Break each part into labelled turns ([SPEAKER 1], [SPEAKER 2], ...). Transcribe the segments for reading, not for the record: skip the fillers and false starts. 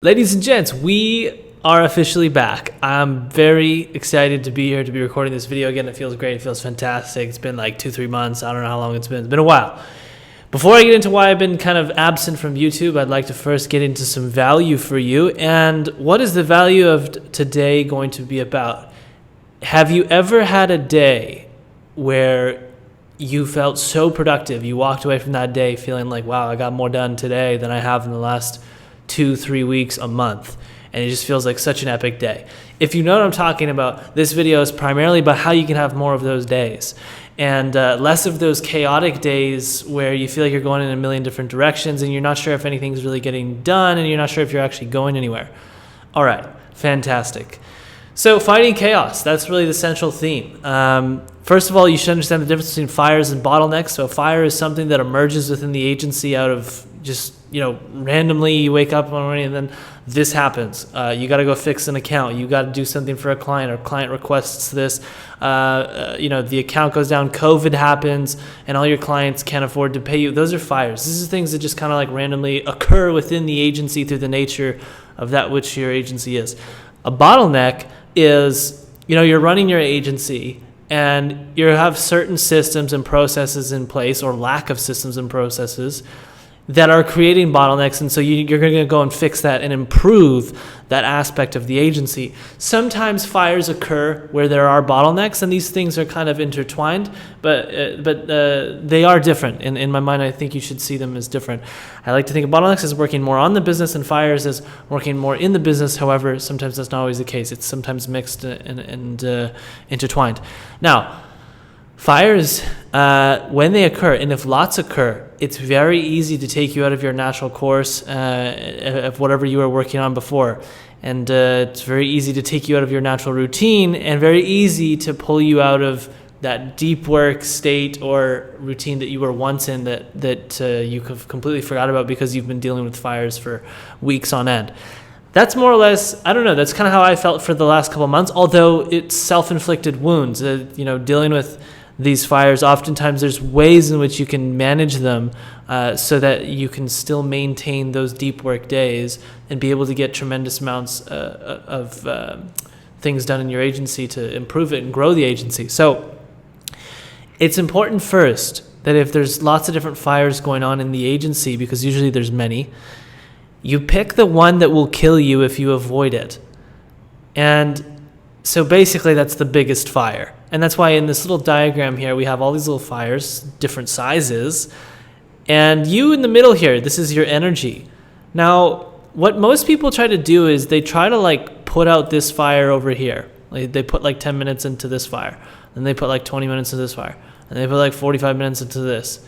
[SPEAKER 1] Ladies and gents, we are officially back. I'm very excited to be here, to be recording this video again. It feels great. It feels fantastic. It's been like 2-3 months. I don't know how long it's been. It's been a while. Before I get into why I've been kind of absent from YouTube, I'd like to first get into some value for you. And what is the value of today going to be about? Have you ever had a day where you felt so productive, you walked away from that day feeling like, wow, I got more done today than I have in the last 2-3 weeks, a month, and it just feels like such an epic day? If you know what I'm talking about, this video is primarily about how you can have more of those days and less of those chaotic days where you feel like you're going in a million different directions and you're not sure if anything's really getting done and you're not sure if you're actually going anywhere. All right, fantastic. So fighting chaos, that's really the central theme. First of all, you should understand the difference between fires and bottlenecks. So a fire is something that emerges within the agency out of just, randomly you wake up one morning and then this happens. You got to go fix an account. You got to do something for a client, or client requests this. The account goes down, COVID happens, and all your clients can't afford to pay you. Those are fires. These are things that just kind of like randomly occur within the agency through the nature of that which your agency is. A bottleneck is, you're running your agency and you have certain systems and processes in place, or lack of systems and processes, that are creating bottlenecks, and so you're going to go and fix that and improve that aspect of the agency. Sometimes fires occur where there are bottlenecks, and these things are kind of intertwined, but they are different. In my mind, I think you should see them as different. I like to think of bottlenecks as working more on the business and fires as working more in the business. However, sometimes that's not always the case. It's sometimes mixed and intertwined. Now, fires, when they occur, and if lots occur, it's very easy to take you out of your natural course of whatever you were working on before. And it's very easy to take you out of your natural routine, and very easy to pull you out of that deep work state or routine that you were once in that you have completely forgot about because you've been dealing with fires for weeks on end. That's more or less, I don't know, that's kind of how I felt for the last couple of months, although it's self-inflicted wounds. Dealing with these fires, oftentimes there's ways in which you can manage them so that you can still maintain those deep work days and be able to get tremendous amounts of things done in your agency to improve it and grow the agency. So it's important first that if there's lots of different fires going on in the agency, because usually there's many, you pick the one that will kill you if you avoid it. And so basically that's the biggest fire. And that's why in this little diagram here, we have all these little fires, different sizes. And you in the middle here, this is your energy. Now, what most people try to do is they try to put out this fire over here. They put 10 minutes into this fire. Then they put 20 minutes into this fire. And they put 45 minutes into this.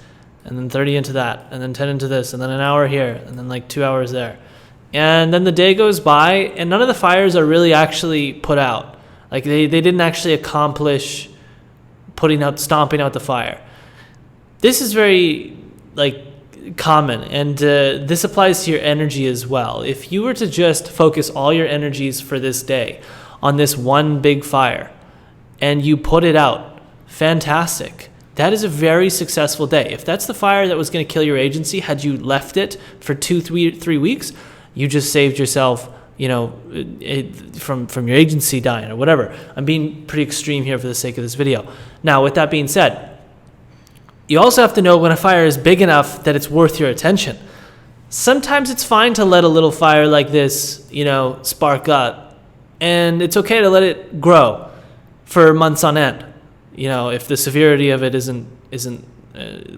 [SPEAKER 1] And then 30 into that. And then 10 into this. And then an hour here. And then 2 hours there. And then the day goes by and none of the fires are really actually put out. They didn't actually accomplish stomping out the fire. This is very common, and this applies to your energy as well. If you were to just focus all your energies for this day on this one big fire and you put it out, fantastic. That is a very successful day. If that's the fire that was going to kill your agency, had you left it for 2-3 weeks, you just saved yourself from your agency dying or whatever. I'm being pretty extreme here for the sake of this video. Now, with that being said, you also have to know when a fire is big enough that it's worth your attention. Sometimes it's fine to let a little fire like this, spark up, and it's okay to let it grow for months on end. If the severity of it isn't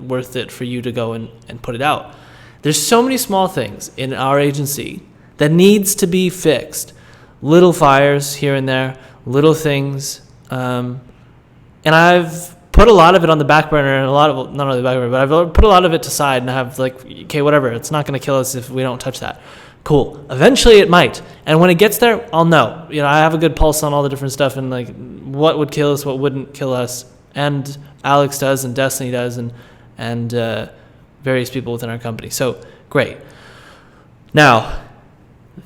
[SPEAKER 1] worth it for you to go and put it out. There's so many small things in our agency that needs to be fixed. Little fires here and there, little things. And I've put a lot of it on the back burner, and not on the back burner, but I've put a lot of it aside and have okay, whatever, it's not going to kill us if we don't touch that. Cool. Eventually it might. And when it gets there, I'll know. I have a good pulse on all the different stuff and what would kill us, what wouldn't kill us. And Alex does, and Destiny does, and various people within our company. So great. Now,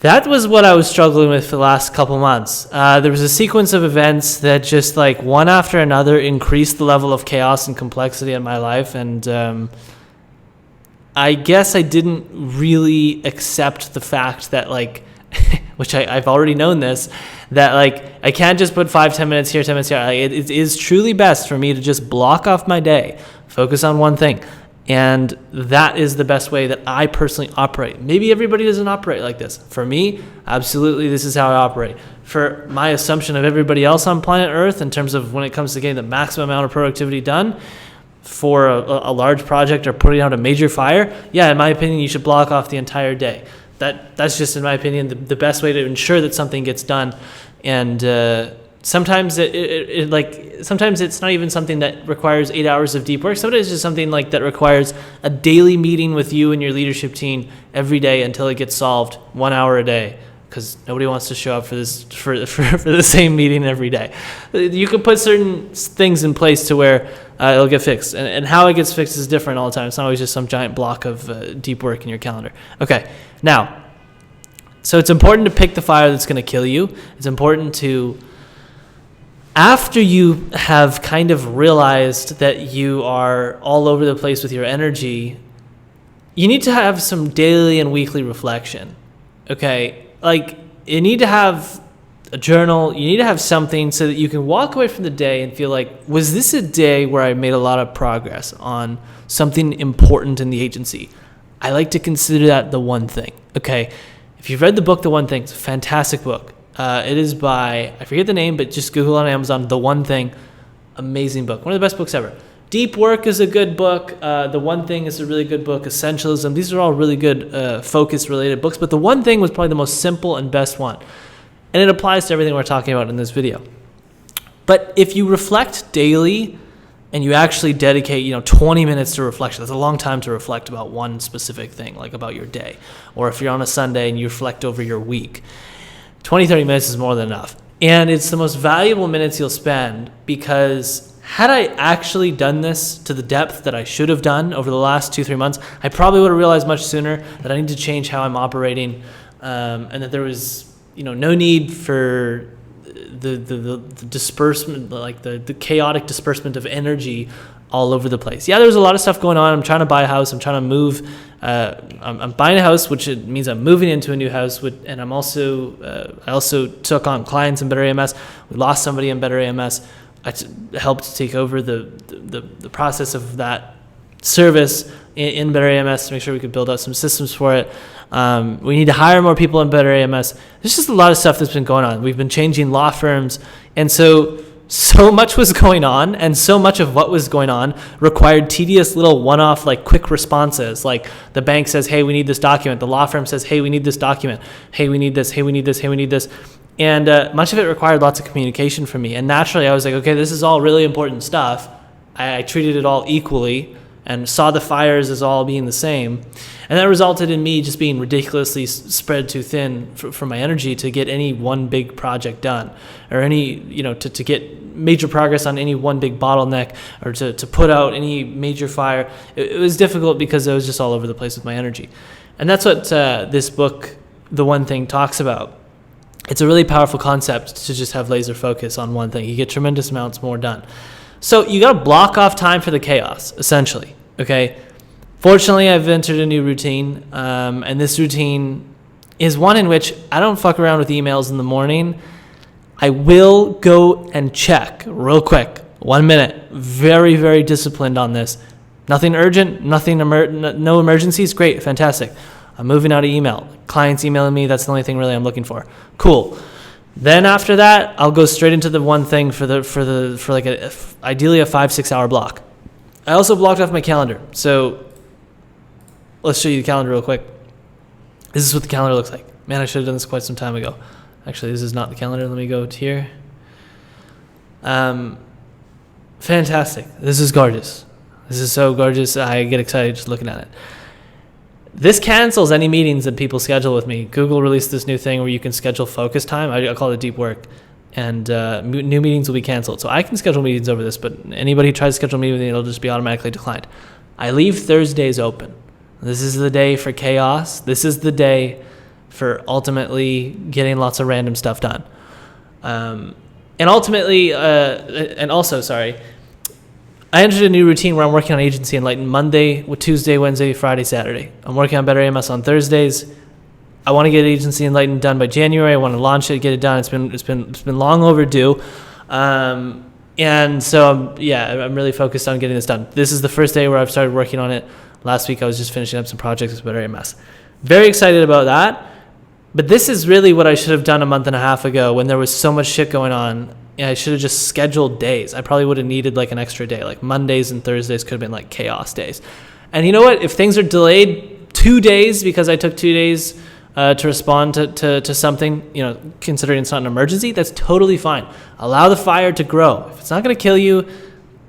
[SPEAKER 1] that was what I was struggling with for the last couple months. There was a sequence of events that just one after another increased the level of chaos and complexity in my life. And I guess I didn't really accept the fact that which I've already known this, that like I can't just put 5-10 minutes here, 10 minutes here. Like, it is truly best for me to just block off my day, focus on one thing. And that is the best way that I personally operate. Maybe everybody doesn't operate like this. For me, absolutely, this is how I operate. For my assumption of everybody else on planet Earth, in terms of when it comes to getting the maximum amount of productivity done for a large project or putting out a major fire, yeah, in my opinion, you should block off the entire day. That's just, in my opinion, the best way to ensure that something gets done. And sometimes sometimes it's not even something that requires 8 hours of deep work. Sometimes it's just something like that requires a daily meeting with you and your leadership team every day until it gets solved, 1 hour a day, because nobody wants to show up for the same meeting every day. You can put certain things in place to where it'll get fixed, and how it gets fixed is different all the time. It's not always just some giant block of deep work in your calendar. Okay, now, so it's important to pick the fire that's going to kill you. It's important to, after you have kind of realized that you are all over the place with your energy, you need to have some daily and weekly reflection. Okay, like you need to have a journal, you need to have something so that you can walk away from the day and feel like, was this a day where I made a lot of progress on something important in the agency? I like to consider that the one thing. Okay, if you've read the book The One Thing, it's a fantastic book. It is by, I forget the name, but just Google on Amazon, The One Thing. Amazing book. One of the best books ever. Deep Work is a good book. The One Thing is a really good book. Essentialism. These are all really good focus-related books. But The One Thing was probably the most simple and best one. And it applies to everything we're talking about in this video. But if you reflect daily and you actually dedicate, 20 minutes to reflection, that's a long time to reflect about one specific thing, like about your day. Or if you're on a Sunday and you reflect over your week, 20, 30 minutes is more than enough. And it's the most valuable minutes you'll spend, because had I actually done this to the depth that I should have done over the last 2-3 months, I probably would have realized much sooner that I need to change how I'm operating, and that there was no need for the disbursement, like the chaotic disbursement of energy all over the place. Yeah, there's a lot of stuff going on. I'm trying to buy a house. I'm trying to move. I'm buying a house, which it means I'm moving into a new house. And I'm also I also took on clients in Better AMS. We lost somebody in Better AMS. I helped take over the process of that service in Better AMS to make sure we could build out some systems for it. We need to hire more people in Better AMS. There's just a lot of stuff that's been going on. We've been changing law firms, and so much was going on, and so much of what was going on required tedious little one-off, like quick responses. Like the bank says, hey, we need this document. The law firm says, hey, we need this document. Hey, we need this. Hey, we need this. Hey, we need this. And much of it required lots of communication from me. And naturally, I was like, okay, this is all really important stuff. I treated it all equally and saw the fires as all being the same. And that resulted in me just being ridiculously spread too thin for my energy to get any one big project done, or any, to get major progress on any one big bottleneck, or to put out any major fire. It was difficult because I was just all over the place with my energy. And that's what this book, The One Thing, talks about. It's a really powerful concept to just have laser focus on one thing. You get tremendous amounts more done. So you got to block off time for the chaos, essentially. Okay. Fortunately, I've entered a new routine, and this routine is one in which I don't fuck around with emails in the morning. I will go and check real quick, 1 minute. Very, very disciplined on this. Nothing urgent, no emergencies. Great, fantastic. I'm moving out of email. Clients emailing me. That's the only thing really I'm looking for. Cool. Then after that, I'll go straight into the one thing for ideally a 5-6 hour block. I also blocked off my calendar. So let's show you the calendar real quick. This is what the calendar looks like. Man, I should have done this quite some time ago. Actually, this is not the calendar. Let me go to here. Fantastic. This is gorgeous. This is so gorgeous. I get excited just looking at it. This cancels any meetings that people schedule with me. Google released this new thing where you can schedule focus time. I call it deep work. And new meetings will be canceled. So I can schedule meetings over this, but anybody who tries to schedule a meeting with me, it'll just be automatically declined. I leave Thursdays open. This is the day for chaos. This is the day for ultimately getting lots of random stuff done. I entered a new routine where I'm working on Agency Enlighten Monday, Tuesday, Wednesday, Friday, Saturday. I'm working on Better AMS on Thursdays. I want to get Agency Enlightened done by January. I want to launch it, get it done. It's been long overdue. And so, I'm really focused on getting this done. This is the first day where I've started working on it. Last week, I was just finishing up some projects with Better AMS. Very excited about that. But this is really what I should have done a month and a half ago when there was so much shit going on. I should have just scheduled days. I probably would have needed like an extra day. Like Mondays and Thursdays could have been like chaos days. And you know what? If things are delayed 2 days because I took 2 days to respond to something, considering it's not an emergency, that's totally fine. Allow the fire to grow. If it's not going to kill you,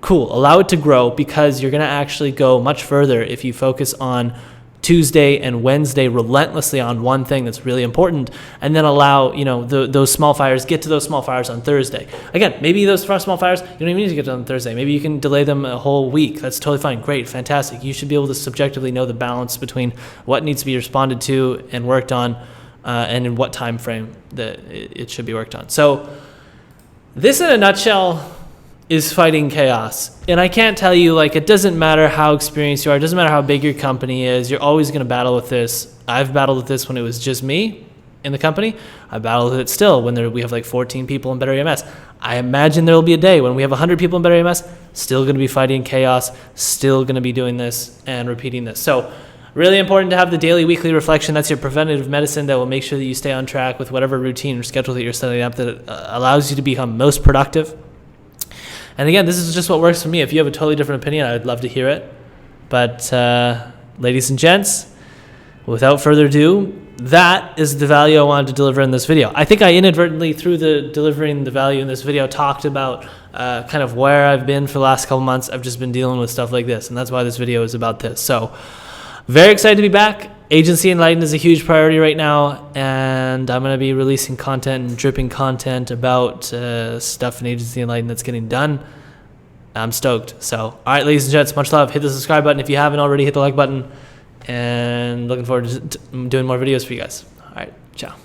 [SPEAKER 1] cool. Allow it to grow, because you're going to actually go much further if you focus on Tuesday and Wednesday relentlessly on one thing that's really important, and then allow those small fires, get to those small fires on Thursday. Again, maybe those small fires you don't even need to get to on Thursday. Maybe you can delay them a whole week. That's totally fine. Great, fantastic. You should be able to subjectively know the balance between what needs to be responded to and worked on, and in what time frame that it should be worked on. So this in a nutshell is fighting chaos. And I can't tell you, it doesn't matter how experienced you are, it doesn't matter how big your company is, you're always going to battle with this. I've battled with this when it was just me in the company. I battled with it still when we have 14 people in Better AMS. I imagine there will be a day when we have 100 people in Better AMS, still going to be fighting chaos, still going to be doing this and repeating this. So really important to have the daily, weekly reflection. That's your preventative medicine that will make sure that you stay on track with whatever routine or schedule that you're setting up that allows you to become most productive. And again, this is just what works for me. If you have a totally different opinion, I'd love to hear it. But ladies and gents, without further ado, that is the value I wanted to deliver in this video. I think I inadvertently, through delivering the value in this video, talked about kind of where I've been for the last couple months. I've just been dealing with stuff like this, and that's why this video is about this. So very excited to be back. Agency Enlightened is a huge priority right now, and I'm going to be releasing content and dripping content about stuff in Agency Enlightened that's getting done. I'm stoked. So, all right, ladies and gents, much love. Hit the subscribe button if you haven't already. Hit the like button, and looking forward to doing more videos for you guys. All right, ciao.